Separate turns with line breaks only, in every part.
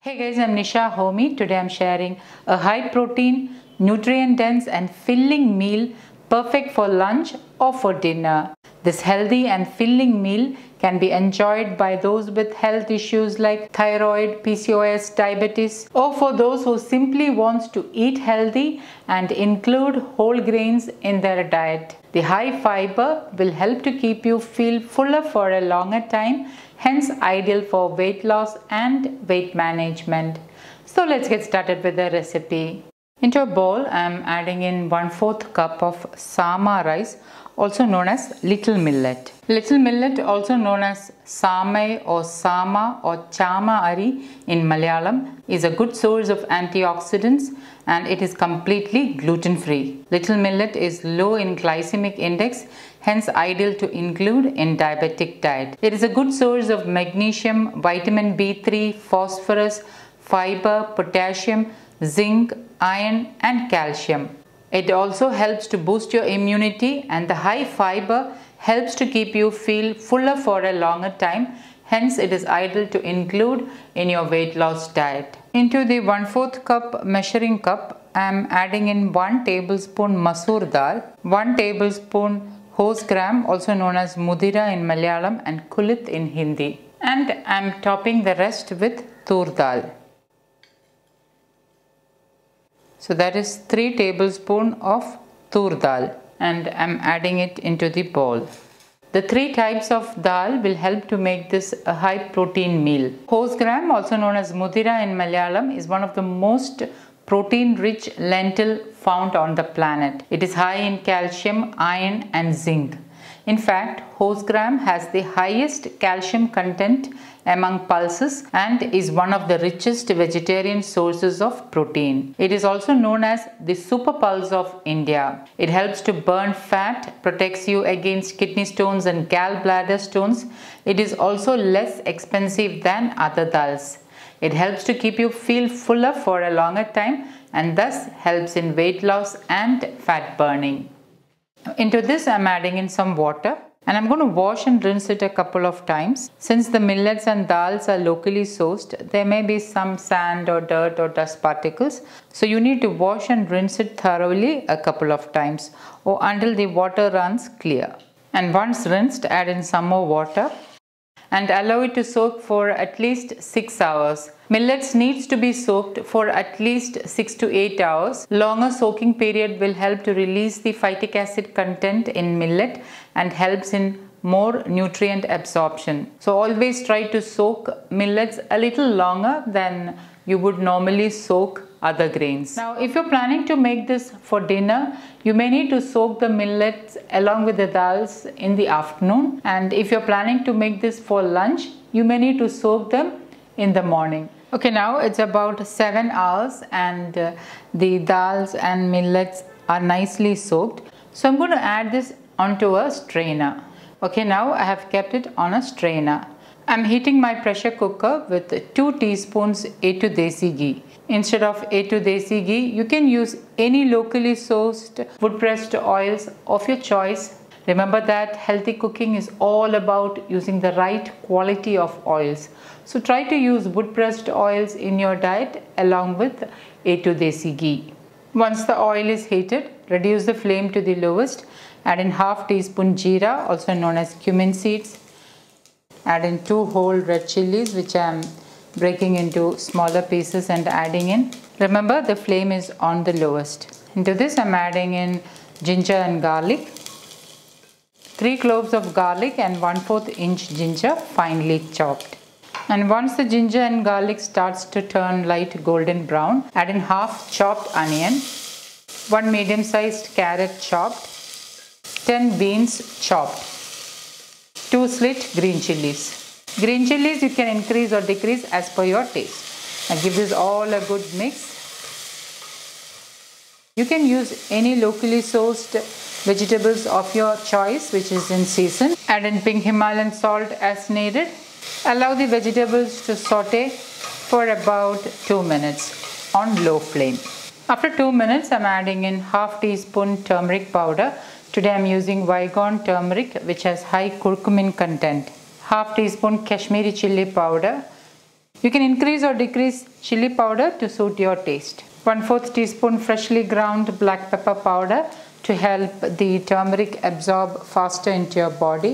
Hey guys, I'm Nisa Homey. Today I'm sharing a high protein, nutrient dense and filling meal perfect for lunch or for dinner. This healthy and filling meal can be enjoyed by those with health issues like thyroid, PCOS, diabetes, or for those who simply want to eat healthy and include whole grains in their diet. The high fiber will help to keep you feel fuller for a longer time, hence ideal for weight loss and weight management. So let's get started with the recipe. Into a bowl, I am adding in 1/4 cup of sama rice, also known as little millet. Little millet, also known as samai or sama or chama ari in Malayalam, is a good source of antioxidants and it is completely gluten-free. Little millet is low in glycemic index, hence ideal to include in diabetic diet. It is a good source of magnesium, vitamin B3, phosphorus, fiber, potassium, zinc, iron and calcium. It also helps to boost your immunity, and the high fiber helps to keep you feel fuller for a longer time. Hence, it is ideal to include in your weight loss diet. Into the 1/4 cup measuring cup, I am adding in 1 tablespoon masoor dal, 1 tablespoon horse gram, also known as mudira in Malayalam and kulit in Hindi. And I am topping the rest with toor dal. So that is 3 tablespoons of toor dal and I am adding it into the bowl. The 3 types of dal will help to make this a high protein meal. Horse gram, also known as mudira in Malayalam, is one of the most protein rich lentil found on the planet. It is high in calcium, iron and zinc. In fact, horse gram has the highest calcium content among pulses and is one of the richest vegetarian sources of protein. It is also known as the super pulse of India. It helps to burn fat, protects you against kidney stones and gallbladder stones. It is also less expensive than other dals. It helps to keep you feel fuller for a longer time and thus helps in weight loss and fat burning. Into this I am adding in some water and I am going to wash and rinse it a couple of times. Since the millets and dals are locally sourced, there may be some sand or dirt or dust particles. So you need to wash and rinse it thoroughly a couple of times or until the water runs clear. And once rinsed, add in some more water and allow it to soak for at least 6 hours. Millets needs to be soaked for at least 6 to 8 hours. Longer soaking period will help to release the phytic acid content in millet and helps in more nutrient absorption. So always try to soak millets a little longer than you would normally soak other grains. Now if you're planning to make this for dinner, you may need to soak the millets along with the dals in the afternoon, and if you're planning to make this for lunch, you may need to soak them in the morning. Okay, now it's about 7 hours and the dals and millets are nicely soaked. So I'm going to add this onto a strainer. Okay, now I have kept it on a strainer. I'm heating my pressure cooker with 2 teaspoons A2 desi ghee. Instead of A2 desi ghee, you can use any locally sourced wood pressed oils of your choice. Remember that healthy cooking is all about using the right quality of oils. So try to use wood pressed oils in your diet along with A2 desi ghee. Once the oil is heated, reduce the flame to the lowest. Add in half teaspoon jeera, also known as cumin seeds. Add in 2 whole red chillies, which I am breaking into smaller pieces and adding in. Remember, the flame is on the lowest. Into this I am adding in ginger and garlic. 3 cloves of garlic and 1/4 inch ginger finely chopped. And once the ginger and garlic starts to turn light golden brown, add in half chopped onion, 1 medium sized carrot chopped, 10 beans chopped, 2 slit green chillies. Green chillies you can increase or decrease as per your taste. Now give this all a good mix. You can use any locally sourced vegetables of your choice which is in season. Add in pink Himalayan salt as needed. Allow the vegetables to saute for about 2 minutes on low flame. After 2 minutes, I am adding in half teaspoon turmeric powder. Today I am using Vigon turmeric, which has high curcumin content. Half teaspoon Kashmiri chilli powder, You can increase or decrease chili powder to suit your taste. 1/4 teaspoon freshly ground black pepper powder to help the turmeric absorb faster into your body.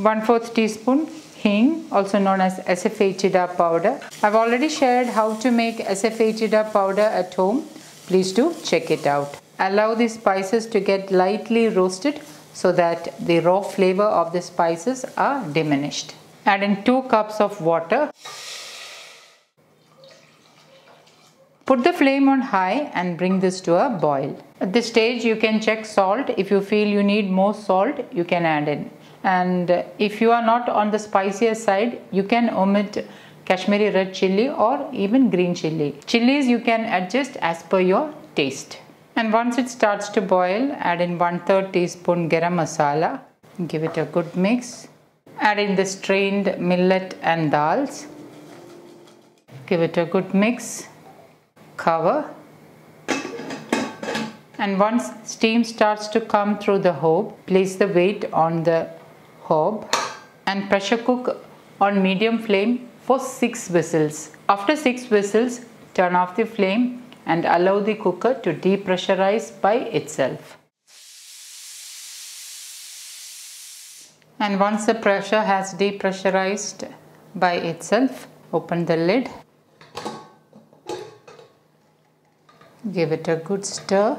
1/4 teaspoon hing, also known as asafoetida powder. I've already shared how to make asafoetida powder at home. Please do check it out. Allow the spices to get lightly roasted so that the raw flavor of the spices are diminished. Add in 2 cups of water. Put the flame on high and bring this to a boil. At this stage you can check salt. If you feel you need more salt, you can add in. And if you are not on the spicier side, you can omit Kashmiri red chilli or even green chilli. Chilies you can adjust as per your taste. And once it starts to boil, add in 1/3 teaspoon garam masala. Give it a good mix. Add in the strained millet and dals. Give it a good mix. Cover. And once steam starts to come through the hob, place the weight on the hob and pressure cook on medium flame for 6 whistles. After 6 whistles, turn off the flame and allow the cooker to depressurize by itself. And once the pressure has depressurized by itself, open the lid. Give it a good stir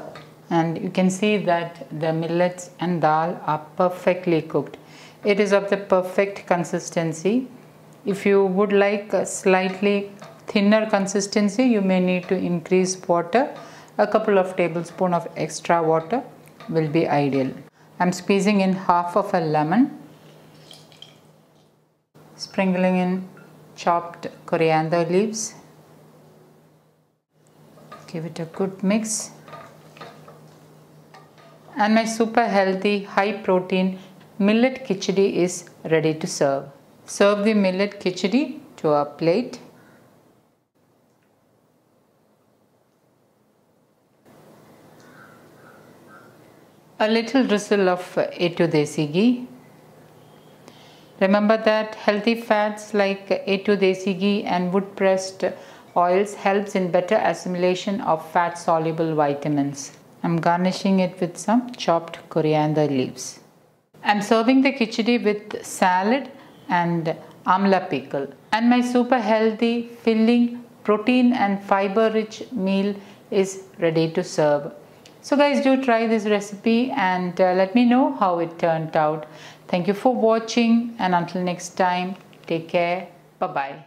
and you can see that the millets and dal are perfectly cooked. It is of the perfect consistency. If you would like a slightly thinner consistency, you may need to increase water. A couple of tablespoons of extra water will be ideal. I'm squeezing in half of a lemon, sprinkling in chopped coriander leaves. Give it a good mix. And my super healthy, high protein millet khichdi is ready to serve. Serve the millet khichdi to a plate. A little drizzle of A2 desi ghee. Remember that healthy fats like A2 desi ghee and wood pressed oils helps in better assimilation of fat soluble vitamins. I'm garnishing it with some chopped coriander leaves. I'm serving the khichdi with salad and amla pickle. And my super healthy, filling, protein and fiber rich meal is ready to serve. So guys, do try this recipe and let me know how it turned out. Thank you for watching and until next time, take care. Bye-bye.